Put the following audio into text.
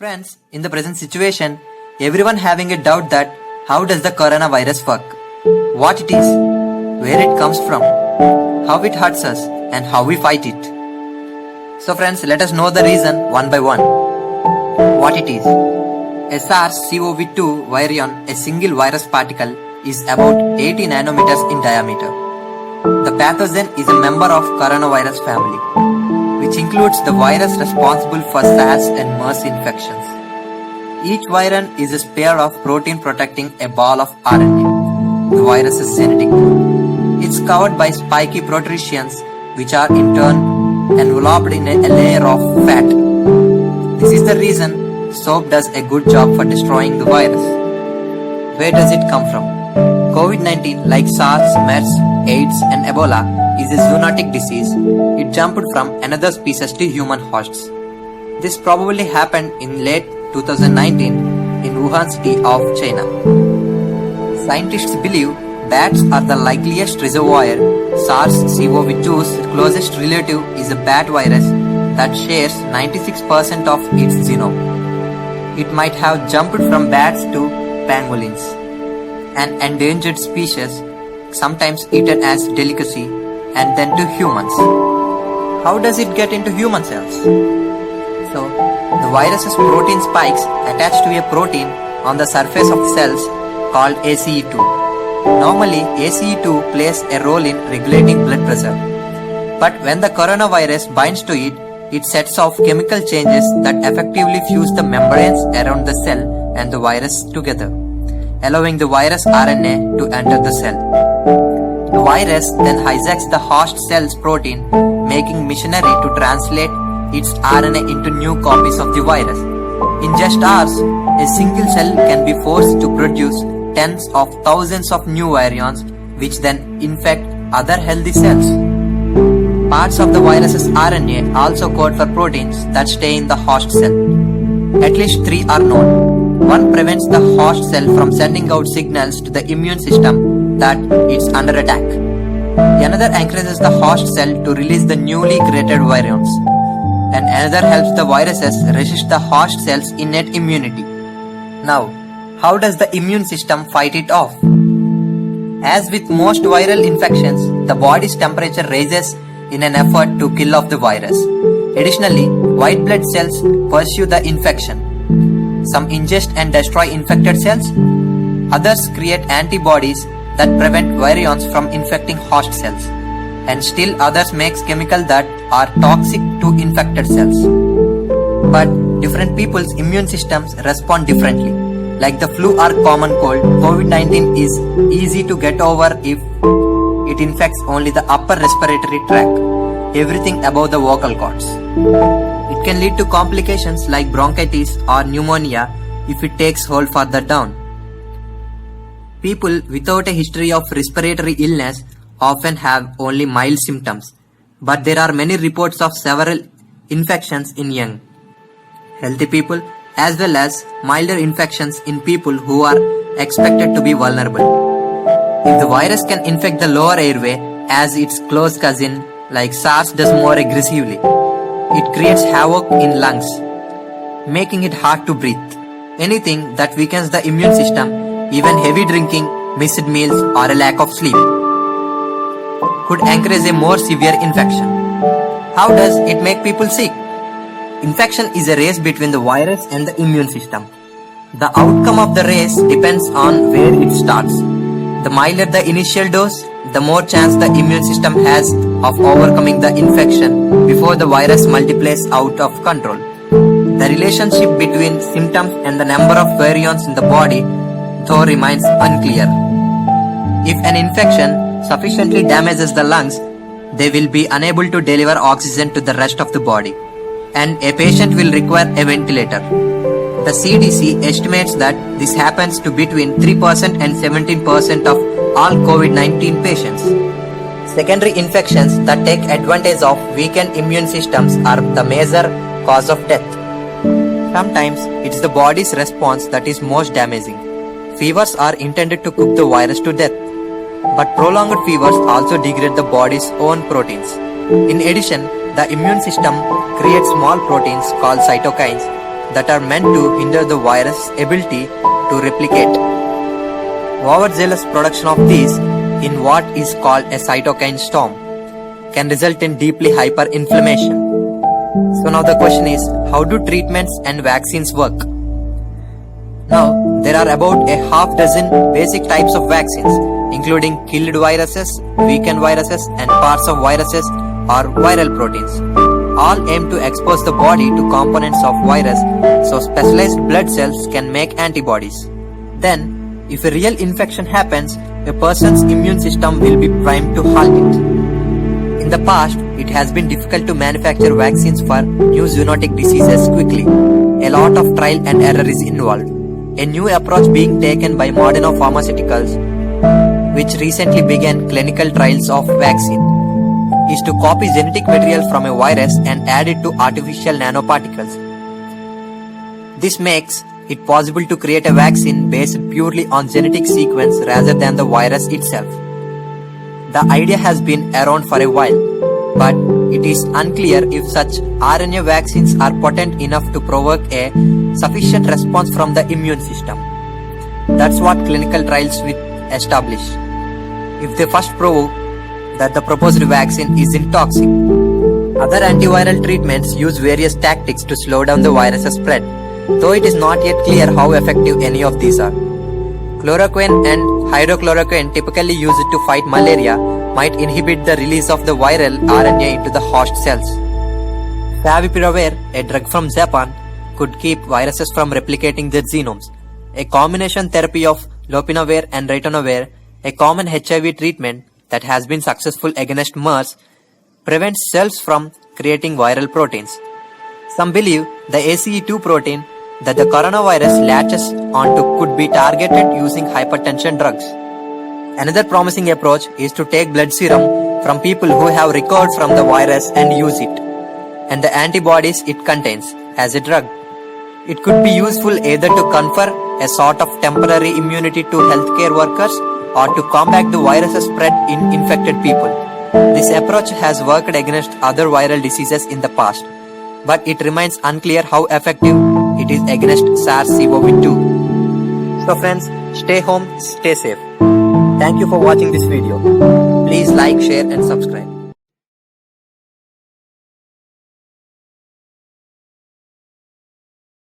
Friends, in the present situation, everyone having a doubt that how does the coronavirus work, what it is, where it comes from, how it hurts us, and how we fight it. So friends, let us know the reason one by one. What it is. A SARS-CoV-2 virion, a single virus particle, is about 80 nanometers in diameter. The pathogen is a member of coronavirus family, which includes the virus responsible for SARS and MERS infections. Each virion is a pair of protein protecting a ball of RNA, the virus's genetic code. It's covered by spiky protrusions, which are in turn enveloped in a layer of fat. This is the reason soap does a good job for destroying the virus. Where does it come from? COVID-19, like SARS, MERS, AIDS and Ebola, is a zoonotic disease. It jumped from another species to human hosts. This probably happened in late 2019 in Wuhan city of China. Scientists believe bats are the likeliest reservoir. SARS-CoV-2's closest relative is a bat virus that shares 96% of its genome. It might have jumped from bats to pangolins, an endangered species sometimes eaten as delicacy, and then to humans. How does it get into human cells? So, the virus's protein spikes attach to a protein on the surface of cells called ACE2. Normally, ACE2 plays a role in regulating blood pressure. But when the coronavirus binds to it, it sets off chemical changes that effectively fuse the membranes around the cell and the virus together, allowing the virus RNA to enter the cell. The virus then hijacks the host cell's protein, making machinery to translate its RNA into new copies of the virus. In just hours, a single cell can be forced to produce tens of thousands of new virions, which then infect other healthy cells. Parts of the virus's RNA also code for proteins that stay in the host cell. At least 3 are known. One prevents the host cell from sending out signals to the immune system that it's under attack. Another encourages the host cell to release the newly created virions, and another helps the viruses resist the host cell's innate immunity. Now, how does the immune system fight it off? As with most viral infections, the body's temperature rises in an effort to kill off the virus. Additionally, white blood cells pursue the infection. Some ingest and destroy infected cells. Others create antibodies that prevent virions from infecting host cells. And still others makes chemicals that are toxic to infected cells. But different people's immune systems respond differently. Like the flu or common cold, COVID-19 is easy to get over if it infects only the upper respiratory tract, everything above the vocal cords. It can lead to complications like bronchitis or pneumonia if it takes hold further down. People without a history of respiratory illness often have only mild symptoms, but there are many reports of several infections in young, healthy people, as well as milder infections in people who are expected to be vulnerable. If the virus can infect the lower airway as its close cousin like SARS does more aggressively, it creates havoc in lungs, making it hard to breathe. Anything that weakens the immune system, even heavy drinking, missed meals or a lack of sleep, could encourage a more severe infection. How does it make people sick? Infection is a race between the virus and the immune system. The outcome of the race depends on where it starts. The milder the initial dose, the more chance the immune system has of overcoming the infection before the virus multiplies out of control. The relationship between symptoms and the number of virions in the body though remains unclear. If an infection sufficiently damages the lungs, they will be unable to deliver oxygen to the rest of the body, and a patient will require a ventilator. The CDC estimates that this happens to between 3% and 17% of all COVID-19 patients. Secondary infections that take advantage of weakened immune systems are the major cause of death. Sometimes it's the body's response that is most damaging. Fevers are intended to cook the virus to death, but prolonged fevers also degrade the body's own proteins. In addition, the immune system creates small proteins called cytokines that are meant to hinder the virus' ability to replicate. Overzealous production of these in what is called a cytokine storm can result in deeply hyperinflammation. So now the question is, how do treatments and vaccines work? Now, there are about a half dozen basic types of vaccines, including killed viruses, weakened viruses, and parts of viruses or viral proteins. All aim to expose the body to components of virus so specialized blood cells can make antibodies. Then, if a real infection happens, a person's immune system will be primed to halt it. In the past, it has been difficult to manufacture vaccines for new zoonotic diseases quickly. A lot of trial and error is involved. A new approach being taken by Moderna Pharmaceuticals, which recently began clinical trials of vaccine, is to copy genetic material from a virus and add it to artificial nanoparticles. This makes it possible to create a vaccine based purely on genetic sequence rather than the virus itself. The idea has been around for a while, but it is unclear if such RNA vaccines are potent enough to provoke a sufficient response from the immune system. That's what clinical trials will establish. If they first prove that the proposed vaccine isn't toxic. Other antiviral treatments use various tactics to slow down the virus's spread, though it is not yet clear how effective any of these are. Chloroquine and hydrochloroquine, typically used to fight malaria, might inhibit the release of the viral RNA into the host cells. Favipiravir, a drug from Japan, could keep viruses from replicating their genomes. A combination therapy of lopinavir and ritonavir, a common HIV treatment that has been successful against MERS, prevents cells from creating viral proteins. Some believe the ACE2 protein that the coronavirus latches onto could be targeted using hypertension drugs. Another promising approach is to take blood serum from people who have recovered from the virus and use it, and the antibodies it contains, as a drug. It could be useful either to confer a sort of temporary immunity to healthcare workers or to combat the virus spread in infected people. This approach has worked against other viral diseases in the past, but it remains unclear how effective it is against SARS-CoV-2. So friends, stay home, stay safe. Thank you for watching this video. Please like, share and subscribe.